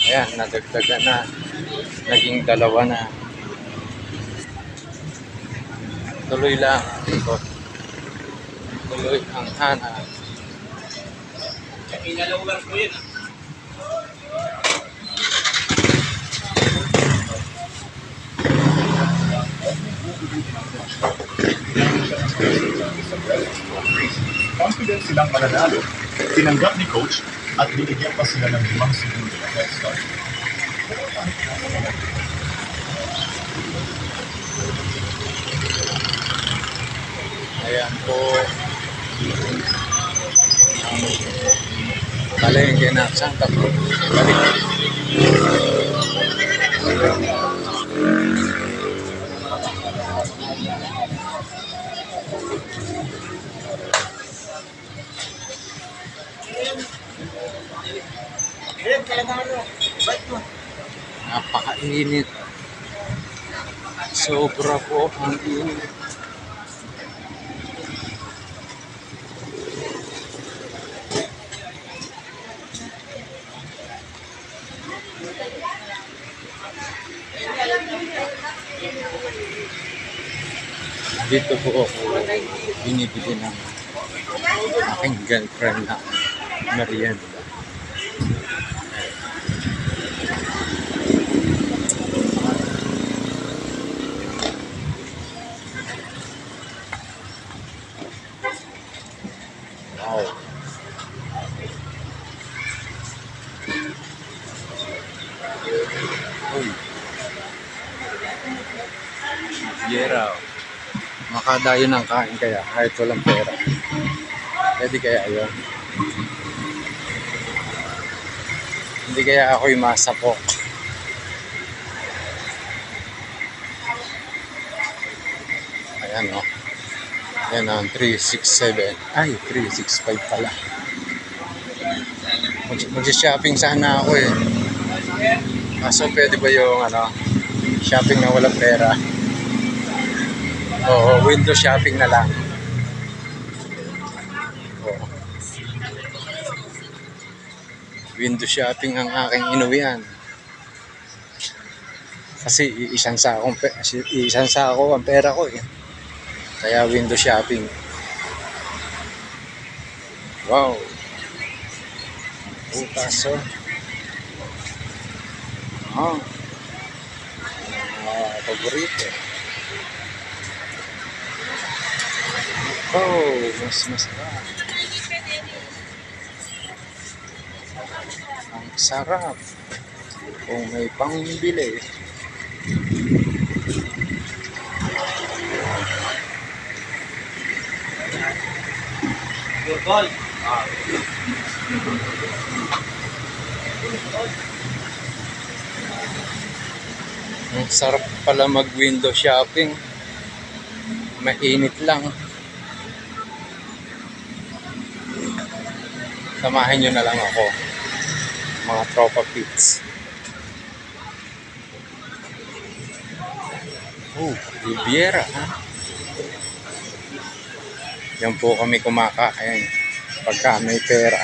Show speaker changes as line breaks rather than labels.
Ayan, nadagdagan na. Naging dalawa na. Tuloy lang. Ikot. Tuloy ang hanap.
Inalaw ko yun.
Confident silang mananalo. Tinanggap ni coach at binigyan pa sila ng 5 segundo na head start.
Ayan po. Palengke na Santa Cruz. Balik. Napakainit. Sobra po ang init. Dito po ako binibili ng aking girlfriend na merienda. Wow. Uy. Yera. Makadayo ng kain kaya kahit walang pera. Pwede kaya yun. Hindi kaya ako'y masapok. Ayan o. Ayan o, 367. Ay, 365 pala. Mag-shopping sana ako eh. Kaso pwede ba yung shopping na walang pera? Oo, window shopping na lang. Oo. Window shopping ang aking inuwian. Kasi isang sako ang pera ko eh. Kaya window shopping. Wow. Butas oh. Paborito. Oh, mas masarap. Ang sarap. Kung may pangbili.
Good call.
Ang sarap pala mag-window shopping. Mainit lang. Samahin nyo na lang ako, mga tropa pits. Riviera ha. Yan po kami kumakain pagka may pera.